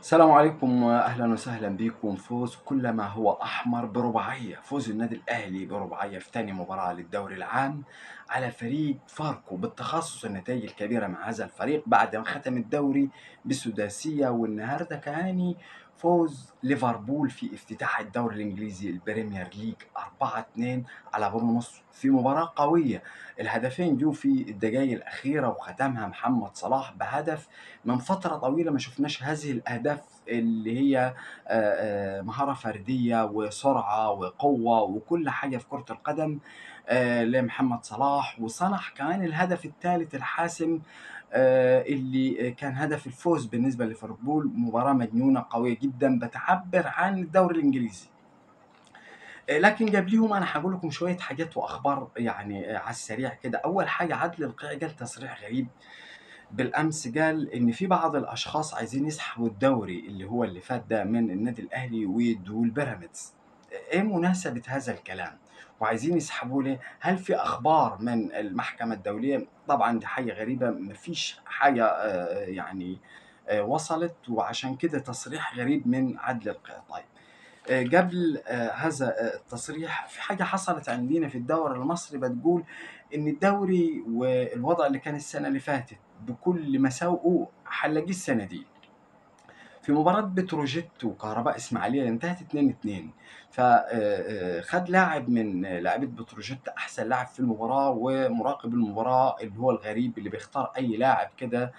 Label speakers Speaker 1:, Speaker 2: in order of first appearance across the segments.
Speaker 1: السلام عليكم واهلا وسهلا بكم. فوز كل ما هو احمر برباعيه، فوز النادي الاهلي برباعيه في ثاني مباراه للدوري العام على فريق فاركو بالتخصص. النتائج الكبيره مع هذا الفريق بعد ما ختم الدوري بسداسيه، والنهارده كان فوز ليفربول في افتتاح الدوري الانجليزي البريمير ليج 4-2 على بورنموث في مباراه قويه. الهدفين جو في الدقائق الاخيره، وختمها محمد صلاح بهدف. من فترة طويلة ما شفناش هذه الأهداف اللي هي مهارة فردية وسرعة وقوة وكل حاجة في كرة القدم لمحمد صلاح. وصنع كمان الهدف الثالث الحاسم اللي كان هدف الفوز بالنسبة لليفربول. مباراة مجنونة قوية جدا بتعبر عن الدوري الإنجليزي. لكن قبليهم انا هقول لكم شويه حاجات واخبار يعني على السريع كده. اول حاجه، عادل القيعي قال تصريح غريب بالامس، قال ان في بعض الاشخاص عايزين يسحبوا الدوري اللي فات ده من النادي الاهلي ويدوه البيراميدز. ايه مناسبه هذا الكلام؟ وعايزين يسحبوه ليه؟ هل في اخبار من المحكمه الدوليه؟ طبعا دي حاجه غريبه، مفيش حاجه يعني وصلت، وعشان كده تصريح غريب من عادل القيعي. طيب، قبل هذا التصريح في حاجة حصلت عندنا في الدوري المصري بتقول إن الدوري والوضع اللي كان السنة اللي فاتت بكل مساوئه هنلاقيه السنة دي. في مباراة بتروجيت وكهرباء إسماعيلية انتهت 2-2، فخد لاعب من لاعبي بتروجيت أحسن لاعب في المباراة، ومراقب المباراة اللي هو الغريب اللي بيختار أي لاعب كده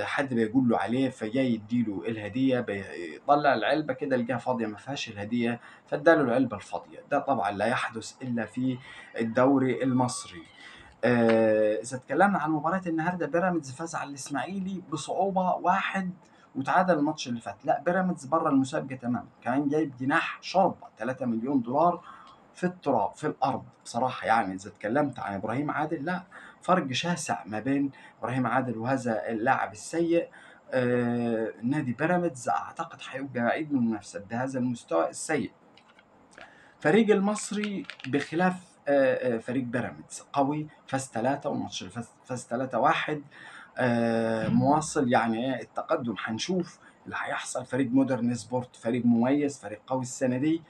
Speaker 1: حد بيقول له عليه فجاي يديله الهدية، بيطلع العلبة كده لقاها فاضية ما فيهاش الهدية، فاداله العلبة الفاضية. ده طبعا لا يحدث إلا في الدوري المصري. إذا اتكلمنا عن مباراة النهارده، بيراميدز فاز على الإسماعيلي بصعوبة 1 وتعادل الماتش اللي فات. لا، بيراميدز بره المسابقة تماما، كمان جايب جناح شوربة 3 مليون دولار في التراب في الأرض. بصراحة يعني إذا اتكلمت عن إبراهيم عادل، لا، فرق شاسع ما بين إبراهيم عادل وهذا اللاعب السيء. نادي بيراميدز أعتقد هيبقى بعيد من المنافسة بهذا المستوى السيء. فريق المصري بخلاف فريق بيراميدز قوي، فاز 3 والماتش اللي فاز 3-1. مواصل يعني التقدم. هنشوف اللي هيحصل. فريق مودرن سبورت فريق مميز، فريق قوي السنه دي،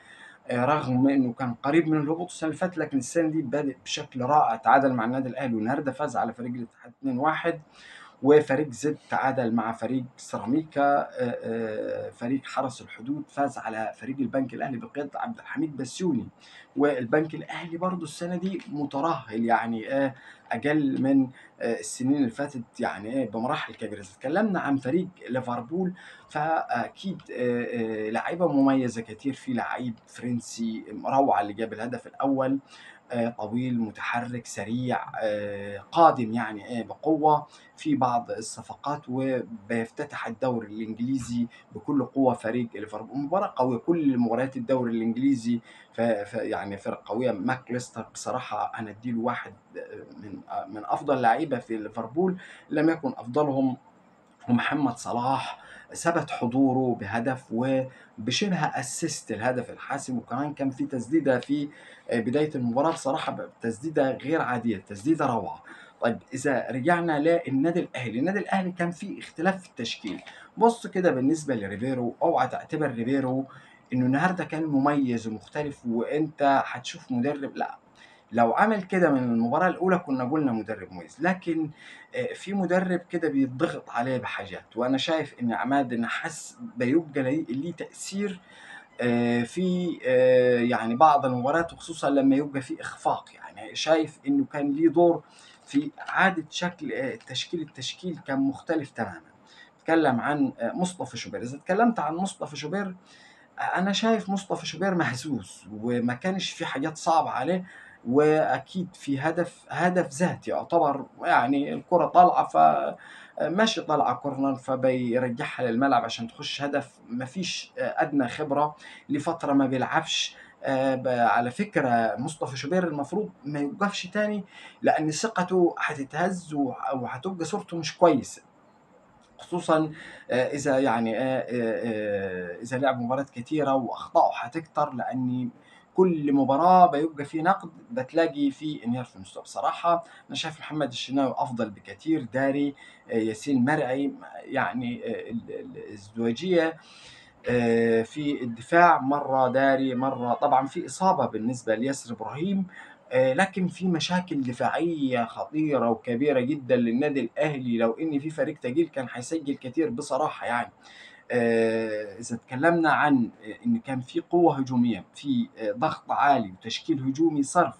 Speaker 1: رغم انه كان قريب من الهبوط السنه اللي فاتت، لكن السنه دي بادئ بشكل رائع. تعادل مع النادي الاهلي والنهارده فاز على فريق الاتحاد 2-1. وفريق زد تعادل مع فريق سيراميكا. فريق حرس الحدود فاز على فريق البنك الاهلي بقياده عبد الحميد بسيوني. والبنك الاهلي برضو السنه دي مترهل، يعني اقل من السنين اللي فاتت، يعني بمراحل كبيره. إذا اتكلمنا عن فريق ليفربول فاكيد لعيبه مميزه كتير. في لعيب فرنسي روعه اللي جاب الهدف الاول، طويل متحرك سريع قادم يعني بقوة في بعض الصفقات، وبيفتتح الدوري الإنجليزي بكل قوة. فريق ليفربول مباراة قوية، كل مباريات الدوري الإنجليزي يعني فرق قوية. ماك بصراحة أنا أديله واحد من أفضل لعيبة في ليفربول، لم يكن أفضلهم. ومحمد صلاح ثبت حضوره بهدف وبشبه اسيست الهدف الحاسم، وكمان كان في تسديده في بدايه المباراه، بصراحه تسديده غير عاديه، تسديده روعه. طيب، اذا رجعنا للنادي الاهلي، النادي الاهلي كان في اختلاف في التشكيل. بص كده، بالنسبه لريبيرو اوعى تعتبر ريبيرو انه النهارده كان مميز ومختلف وانت هتشوف مدرب، لا. لو عمل كده من المباراة الأولى كنا قلنا مدرب مميز، لكن في مدرب كده بيتضغط عليه بحاجات، وأنا شايف إن عماد النحاس بيبقى ليه تأثير في يعني بعض المباريات، وخصوصا لما يبقى في إخفاق. يعني شايف إنه كان ليه دور في إعادة شكل التشكيل كان مختلف تماما. اتكلم عن مصطفى شوبير. إذا اتكلمت عن مصطفى شوبير، انا شايف مصطفى شوبير مهزوز وما كانش في حاجات صعبة عليه، واكيد في هدف ذاتي يعتبر، يعني الكرة طالعة ماشي، طالعة كورنر فبيرجعها للملعب عشان تخش هدف. مفيش ادنى خبرة، لفترة ما بيلعبش. على فكرة مصطفى شوبير المفروض ما يوقفش تاني، لأن ثقته هتتهز وهتبقى صورته مش كويسة، خصوصا اذا يعني اذا لعب مباريات كثيره واخطائه هتكتر، لاني كل مباراة بيبقى في نقد بتلاقي في انهيار في المستوى. بصراحة أنا شايف محمد الشناوي أفضل بكثير. داري ياسين مرعي، يعني الازدواجية في الدفاع، مرة داري مرة طبعا في إصابة بالنسبة لياسر إبراهيم، لكن في مشاكل دفاعية خطيرة وكبيرة جدا للنادي الأهلي. لو إن في فريق تقيل كان هيسجل كتير بصراحة يعني. إذا اتكلمنا عن إن كان في قوة هجومية، في ضغط عالي وتشكيل هجومي صرف.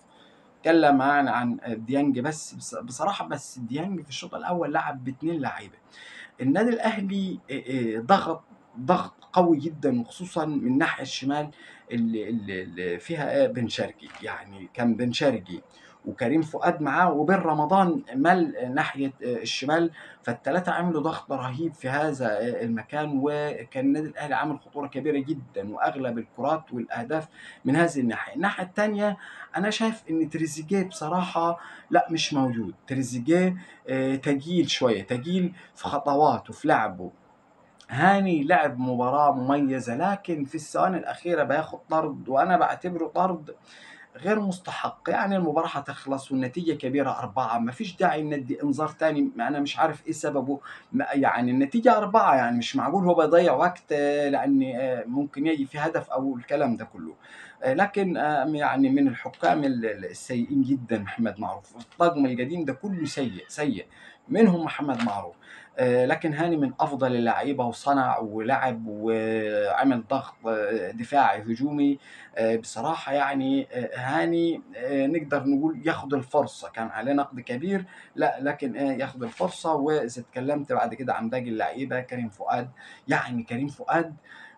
Speaker 1: اتكلم عن ديانج، بس بصراحة بس ديانج في الشوط الأول لعب باتنين لعيبة. النادي الأهلي ضغط قوي جدا، وخصوصا من الناحية الشمال اللي فيها بن شرقي. يعني كان بن شرقي وكريم فؤاد معاه وبن رمضان مال ناحية الشمال، فالثلاثة عملوا ضغط رهيب في هذا المكان، وكان النادي الأهلي عامل خطورة كبيرة جدا، وأغلب الكرات والأهداف من هذه الناحية. الناحية الثانية أنا شايف إن تريزيجيه بصراحة لا، مش موجود. تريزيجيه تقيل شوية، تقيل في خطواته في لعبه. هاني لعب مباراة مميزة، لكن في الثواني الأخيرة بياخد طرد، وأنا بعتبره طرد غير مستحق. يعني المباراة هتخلص والنتيجة كبيرة 4، مفيش داعي ندي انذار تاني. أنا مش عارف إيه سببه. يعني النتيجة 4، يعني مش معقول هو بيضيع وقت لأن ممكن يجي في هدف أو الكلام ده كله. لكن يعني من الحكام السيئين جدا محمد معروف. الطاقم القديم ده كله سيء سيء، منهم محمد معروف. لكن هاني من أفضل اللعيبة، وصنع ولعب وعمل ضغط دفاعي هجومي. بصراحة يعني هاني نقدر نقول ياخد الفرصة. كان عليه نقد كبير، لا لكن ياخد الفرصة. وإذا اتكلمت بعد كده عن باقي اللعيبة، كريم فؤاد، يعني كريم فؤاد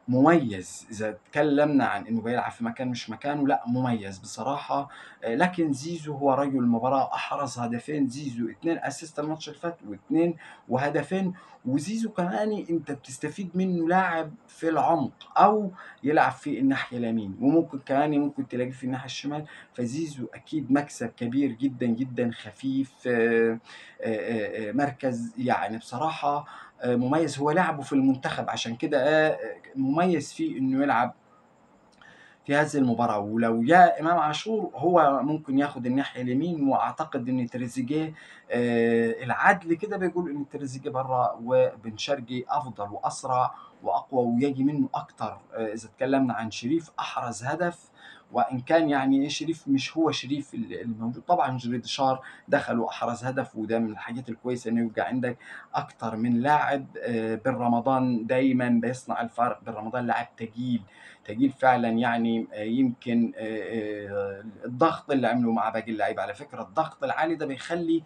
Speaker 1: مميز. إذا اتكلمنا عن إنه بيلعب في مكان مش مكانه، لا مميز بصراحة. لكن زيزو هو رجل المباراة، أحرز هدفين. زيزو 2 أسيست الماتش اللي فات، واثنين وهدفين. وزيزو كمان أنت بتستفيد منه لاعب في العمق، أو يلعب في الناحية اليمين، وممكن كمان ممكن تلاقيه في الناحية الشمال. فزيزو أكيد مكسب كبير جدا جدا. خفيف، مركز يعني بصراحة مميز. هو لعبه في المنتخب عشان كده مميز فيه إنه يلعب في هذه المباراة. ولو جاء إمام عاشور هو ممكن ياخد الناحية اليمين. وأعتقد إن تريزيجيه العدل كده بيقول إن تريزيجيه بره، وبن شرقي أفضل وأسرع وأقوى ويجي منه أكتر. إذا اتكلمنا عن شريف، أحرز هدف، وإن كان يعني إيه شريف مش هو شريف الموجود. طبعا جريدشار دخل وأحرز هدف، وده من الحاجات الكويسة إنه يبقى عندك أكتر من لاعب. بن رمضان دايما بيصنع الفرق. بن رمضان لاعب تقيل تقيل فعلا. يعني يمكن الضغط اللي عمله مع باقي اللعيبه، على فكره الضغط العالي ده بيخلي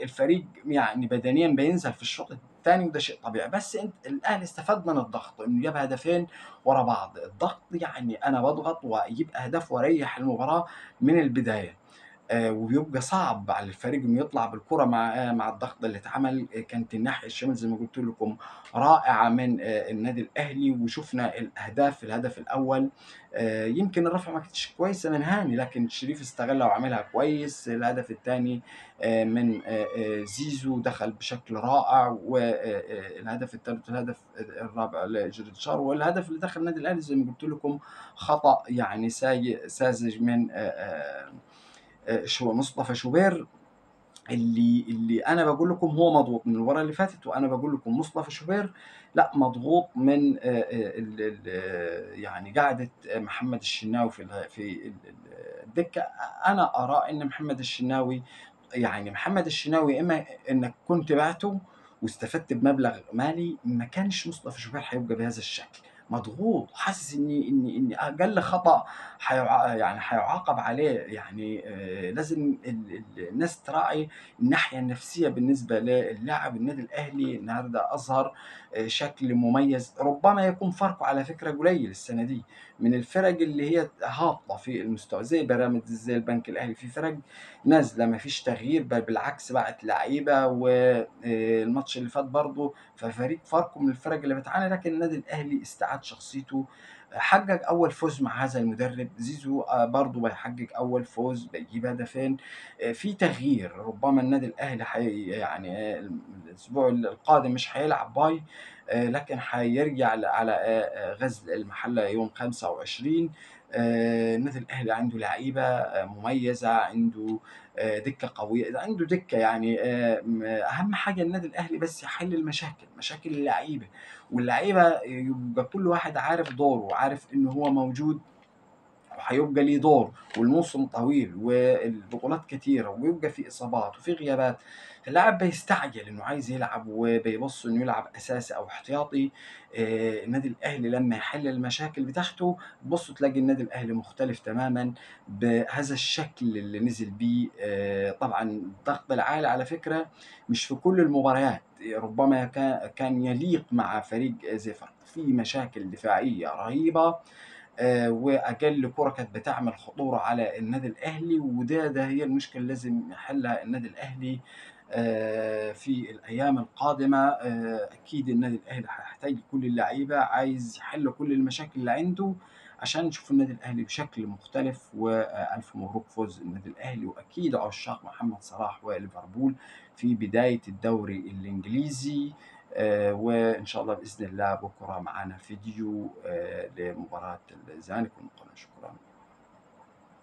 Speaker 1: الفريق يعني بدنيا بينزل في الشوط الثاني، وده شيء طبيعي. بس انت الاهلي استفاد من الضغط، انه جاب هدفين ورا بعض. الضغط يعني انا بضغط واجيب اهداف واريح المباراه من البدايه. وبيبقى صعب على الفريق انه يطلع بالكره مع الضغط اللي اتعمل. كانت الناحيه الشمال زي ما قلت لكم رائعه من النادي الاهلي، وشفنا الاهداف. الهدف الاول يمكن الرفعه ما كانتش كويسه من هاني، لكن شريف استغلها وعملها كويس. الهدف الثاني من زيزو دخل بشكل رائع. والهدف الثالث والهدف الرابع لجريتشار. والهدف اللي دخل النادي الاهلي زي ما قلت لكم خطا يعني ساذج من شو مصطفى شوبير. اللي انا بقول لكم هو مضغوط من المباراه اللي فاتت، وانا بقول لكم مصطفى شوبير لا مضغوط من يعني قعده محمد الشناوي في الدكه. انا ارى ان محمد الشناوي، يعني محمد الشناوي اما انك كنت بعته واستفدت بمبلغ مالي، ما كانش مصطفى شوبير هيبقى بهذا الشكل. مضغوط، حاسس ان اقل خطا يعني هيعاقب عليه. يعني لازم الناس تراعي الناحيه النفسيه بالنسبه للاعب. النادي الاهلي النهارده اظهر شكل مميز. ربما يكون فرقه على فكره قليل السنه دي من الفرق اللي هي هابطه في المستوى، زي بيراميدز زي البنك الاهلي. في فرق نازله ما فيش تغيير، بل بالعكس بعت لعيبه. والماتش اللي فات برضه ففريق فاركو من الفرق اللي بتعاني، لكن النادي الاهلي استعاد مباريات شخصيته. حقق أول فوز مع هذا المدرب. زيزو برضه بيحقق أول فوز، بيجيب هدفين. في تغيير، ربما النادي الأهلي يعني الأسبوع القادم مش هيلعب باي، لكن هيرجع على غزل المحلة يوم 25. النادي الأهلي عنده لعيبة مميزة، عنده دكة قوية، عنده دكة يعني أهم حاجة النادي الأهلي بس يحل المشاكل، مشاكل اللعيبة، واللعيبة يبقى كل واحد عارف دوره وعارف إن هو موجود وهيبقى ليه دور، والموسم طويل والبطولات كتيرة ويبقى في إصابات وفي غيابات. اللاعب بيستعجل إنه عايز يلعب وبيبص إنه يلعب أساسي أو احتياطي. النادي الأهلي لما يحل المشاكل بتاعته بص تلاقي النادي الأهلي مختلف تماما بهذا الشكل اللي نزل بيه. طبعا الضغط العالي على فكرة مش في كل المباريات، ربما كان يليق مع فريق زي فاركو في مشاكل دفاعية رهيبة. واقل كره كانت بتعمل خطوره على النادي الاهلي، وده هي المشكله اللي لازم يحلها النادي الاهلي في الايام القادمه. اكيد النادي الاهلي هيحتاج كل اللعيبه، عايز يحل كل المشاكل اللي عنده عشان نشوف النادي الاهلي بشكل مختلف. والف مبروك فوز النادي الاهلي، واكيد عشاق محمد صلاح وليفربول في بدايه الدوري الانجليزي. وإن شاء الله بإذن الله بكرة معنا فيديو لمباراة الزمالك والمقاولون. شكرا.